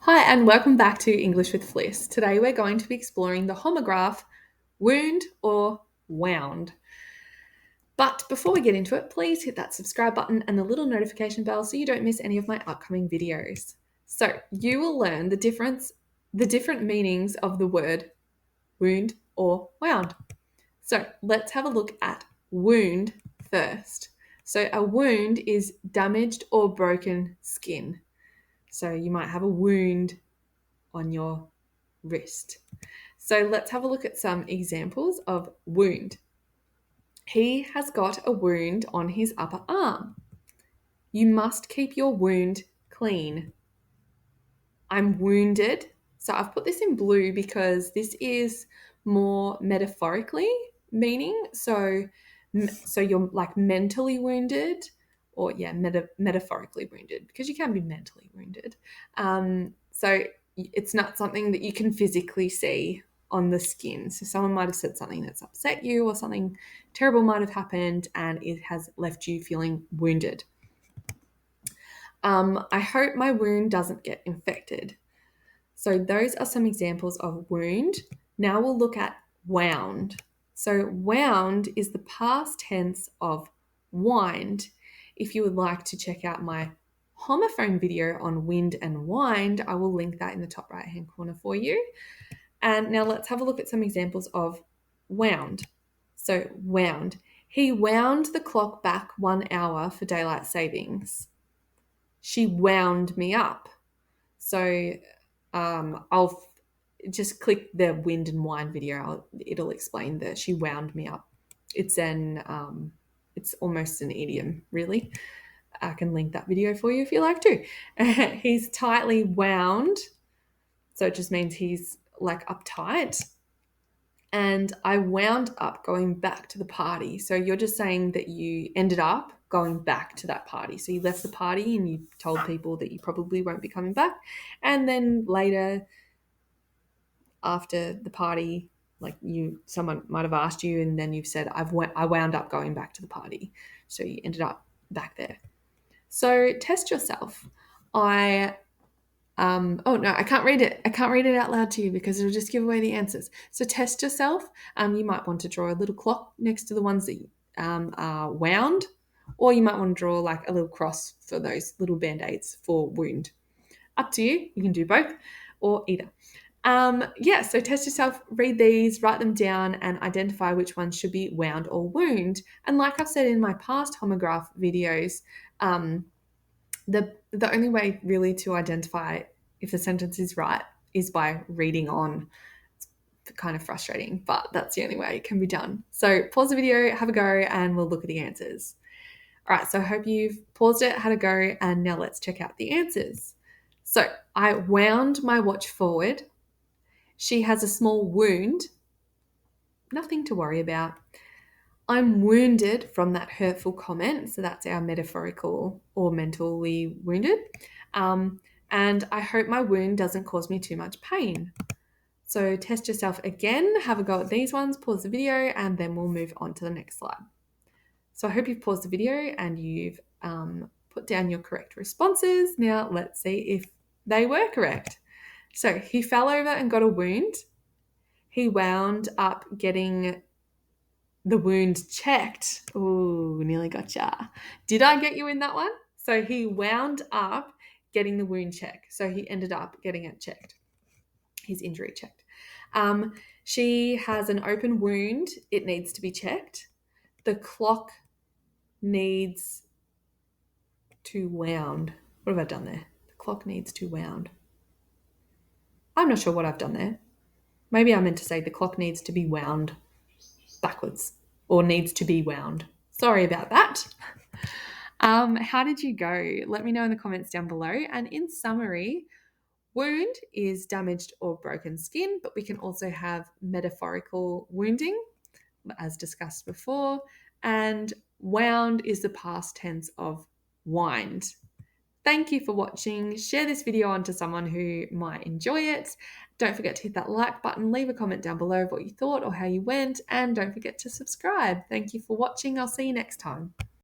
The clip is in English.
Hi and welcome back to English with Fliss. Today we're going to be exploring the homograph, wound or wound. But before we get into it, please hit that subscribe button and the little notification bell so you don't miss any of my upcoming videos. So you will learn the different meanings of the word wound or wound. So let's have a look at wound first. So a wound is damaged or broken skin. So you might have a wound on your wrist. So let's have a look at some examples of wound. He has got a wound on his upper arm. You must keep your wound clean. I'm wounded. So I've put this in blue because this is more metaphorically meaning. So you're like mentally wounded, or metaphorically wounded, because you can be mentally wounded. So it's not something that you can physically see on the skin. So someone might have said something that's upset you, or something terrible might have happened and it has left you feeling wounded. I hope my wound doesn't get infected. So those are some examples of wound. Now we'll look at wound. So wound is the past tense of wind. If you would like to check out my homophone video on wind and wind, I will link that in the top right hand corner for you. And now let's have a look at some examples of wound. So wound. He wound the clock back 1 hour for daylight savings. She wound me up. So I'll just click the wind and wine video. It'll explain that she wound me up. It's almost an idiom, really. I can link that video for you if you like to. He's tightly wound. So it just means he's like uptight. And I wound up going back to the party. So you're just saying that you ended up going back to that party. So you left the party and you told people that you probably won't be coming back. And then later, after the party, like someone might have asked you, and then you've said, I wound up going back to the party. So you ended up back there. So test yourself. I can't read it. I can't read it out loud to you because it'll just give away the answers. So test yourself. You might want to draw a little clock next to the ones that are wound, or you might want to draw like a little cross for those little band-aids for wound. Up to you. You can do both or either. So test yourself, read these, write them down, and identify which ones should be wound or wound. And like I've said in my past homograph videos, the only way really to identify if the sentence is right is by reading on. It's kind of frustrating, but that's the only way it can be done. So pause the video, have a go, and we'll look at the answers. All right, so I hope you've paused it, had a go, and now let's check out the answers. So I wound my watch forward. She has a small wound. Nothing to worry about. I'm wounded from that hurtful comment. So that's our metaphorical or mentally wounded. And I hope my wound doesn't cause me too much pain. So test yourself again, have a go at these ones, pause the video, and then we'll move on to the next slide. So I hope you've paused the video and you've put down your correct responses. Now let's see if they were correct. So he fell over and got a wound. He wound up getting the wound checked. Ooh, nearly gotcha. Did I get you in that one? So he wound up getting the wound checked. So he ended up getting it checked, his injury checked. She has an open wound. It needs to be checked. The clock needs to wound. What have I done there? The clock needs to wound. I'm not sure what I've done there. Maybe I meant to say the clock needs to be wound backwards, or needs to be wound. Sorry about that. How did you go? Let me know in the comments down below. And in summary, wound is damaged or broken skin, but we can also have metaphorical wounding, as discussed before. And wound is the past tense of wind. Thank you for watching. Share this video on to someone who might enjoy it. Don't forget to hit that like button, leave a comment down below of what you thought or how you went, and don't forget to subscribe. Thank you for watching. I'll see you next time.